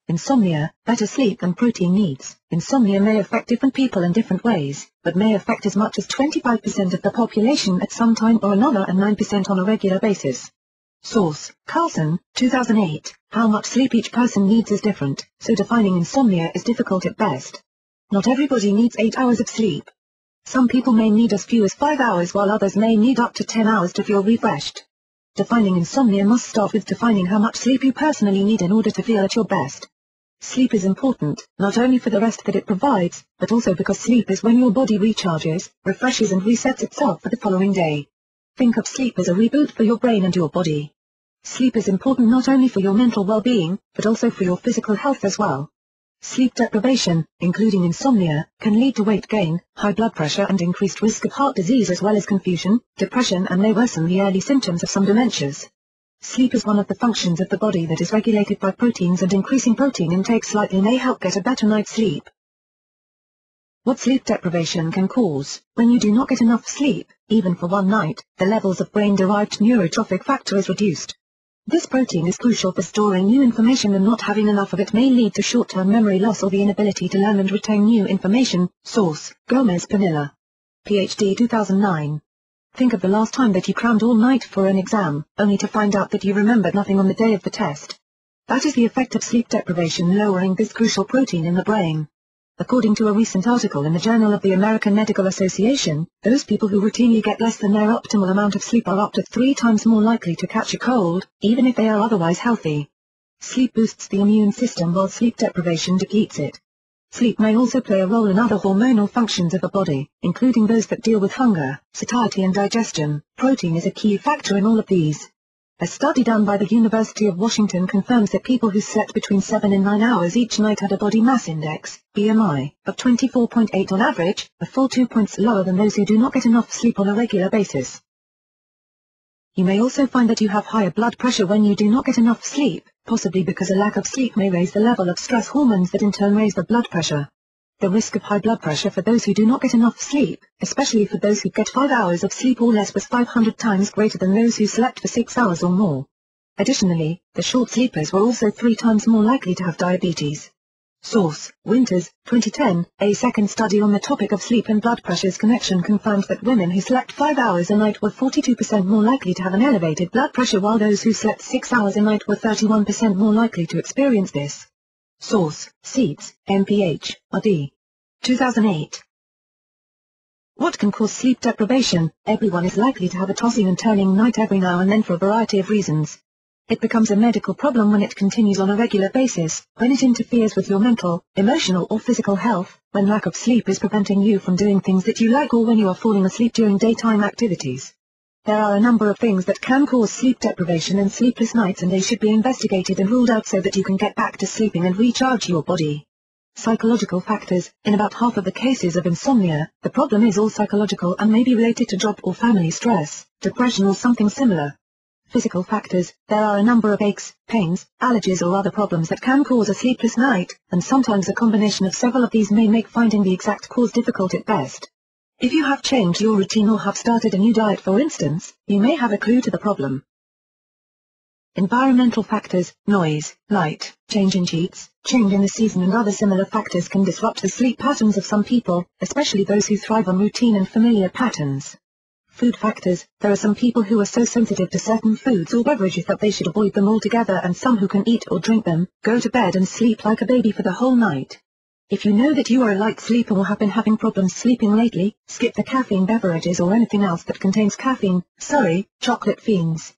Insomnia, better sleep and protein needs. Insomnia may affect different people in different ways, but may affect as much as 25% of the population at some time or another and 9% on a regular basis. Source: Carlson, 2008. How much sleep each person needs is different, so defining insomnia is difficult at best. Not everybody needs 8 hours of sleep. Some people may need as few as 5 hours while others may need up to 10 hours to feel refreshed. Defining insomnia must start with defining how much sleep you personally need in order to feel at your best. Sleep is important, not only for the rest that it provides, but also because sleep is when your body recharges, refreshes and resets itself for the following day. Think of sleep as a reboot for your brain and your body. Sleep is important not only for your mental well-being, but also for your physical health as well. Sleep deprivation, including insomnia, can lead to weight gain, high blood pressure and increased risk of heart disease as well as confusion, depression and may worsen the early symptoms of some dementias. Sleep is one of the functions of the body that is regulated by proteins, and increasing protein intake slightly may help get a better night's sleep. What sleep deprivation can cause: when you do not get enough sleep, even for one night, the levels of brain-derived neurotrophic factor is reduced. This protein is crucial for storing new information, and not having enough of it may lead to short-term memory loss or the inability to learn and retain new information. Source: Gomez Panilla. PhD 2009. Think of the last time that you crammed all night for an exam, only to find out that you remembered nothing on the day of the test. That is the effect of sleep deprivation, lowering this crucial protein in the brain. According to a recent article in the Journal of the American Medical Association, those people who routinely get less than their optimal amount of sleep are up to 3 times more likely to catch a cold, even if they are otherwise healthy. Sleep boosts the immune system while sleep deprivation depletes it. Sleep may also play a role in other hormonal functions of the body, including those that deal with hunger, satiety and digestion. Protein is a key factor in all of these. A study done by the University of Washington confirms that people who slept between 7 and 9 hours each night had a body mass index, BMI, of 24.8 on average, a full 2 points lower than those who do not get enough sleep on a regular basis. You may also find that you have higher blood pressure when you do not get enough sleep, possibly because a lack of sleep may raise the level of stress hormones that in turn raise the blood pressure. The risk of high blood pressure for those who do not get enough sleep, especially for those who get 5 hours of sleep or less, was 500 times greater than those who slept for 6 hours or more. Additionally, the short sleepers were also 3 times more likely to have diabetes. Source: Winters, 2010. A second study on the topic of sleep and blood pressure's connection confirmed that women who slept 5 hours a night were 42% more likely to have an elevated blood pressure, while those who slept 6 hours a night were 31% more likely to experience this. Source: Seeds, MPH, RD. 2008. What can cause sleep deprivation? Everyone is likely to have a tossing and turning night every now and then for a variety of reasons. It becomes a medical problem when it continues on a regular basis, when it interferes with your mental, emotional or physical health, when lack of sleep is preventing you from doing things that you like, or when you are falling asleep during daytime activities. There are a number of things that can cause sleep deprivation and sleepless nights, and they should be investigated and ruled out so that you can get back to sleeping and recharge your body. Psychological factors. In about half of the cases of insomnia, the problem is all psychological and may be related to job or family stress, depression or something similar. Physical factors. There are a number of aches, pains, allergies or other problems that can cause a sleepless night, and sometimes a combination of several of these may make finding the exact cause difficult at best. If you have changed your routine or have started a new diet, for instance, you may have a clue to the problem. Environmental factors. Noise, light, change in sheets, change in the season and other similar factors can disrupt the sleep patterns of some people, especially those who thrive on routine and familiar patterns. Food factors. There are some people who are so sensitive to certain foods or beverages that they should avoid them altogether, and some who can eat or drink them, go to bed and sleep like a baby for the whole night. If you know that you are a light sleeper or have been having problems sleeping lately, skip the caffeine beverages or anything else that contains caffeine. Sorry, chocolate fiends.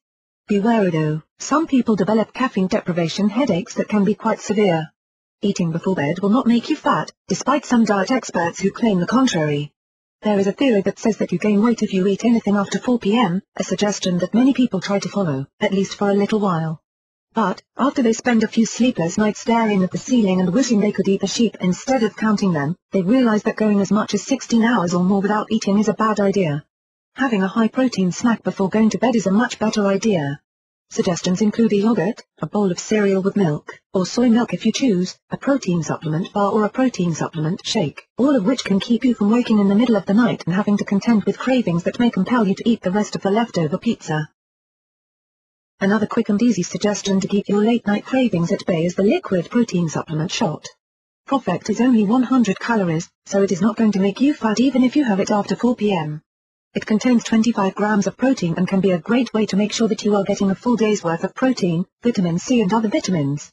Be wary though, some people develop caffeine deprivation headaches that can be quite severe. Eating before bed will not make you fat, despite some diet experts who claim the contrary. There is a theory that says that you gain weight if you eat anything after 4 p.m., a suggestion that many people try to follow, at least for a little while. But, after they spend a few sleepless nights staring at the ceiling and wishing they could eat the sheep instead of counting them, they realize that going as much as 16 hours or more without eating is a bad idea. Having a high-protein snack before going to bed is a much better idea. Suggestions include a yogurt, a bowl of cereal with milk, or soy milk if you choose, a protein supplement bar or a protein supplement shake, all of which can keep you from waking in the middle of the night and having to contend with cravings that may compel you to eat the rest of the leftover pizza. Another quick and easy suggestion to keep your late-night cravings at bay is the liquid protein supplement shot. ProfectR is only 100 calories, so it is not going to make you fat even if you have it after 4 p.m. It contains 25 grams of protein and can be a great way to make sure that you are getting a full day's worth of protein, vitamin C and other vitamins.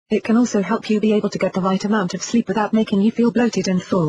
It can also help you be able to get the right amount of sleep without making you feel bloated and full.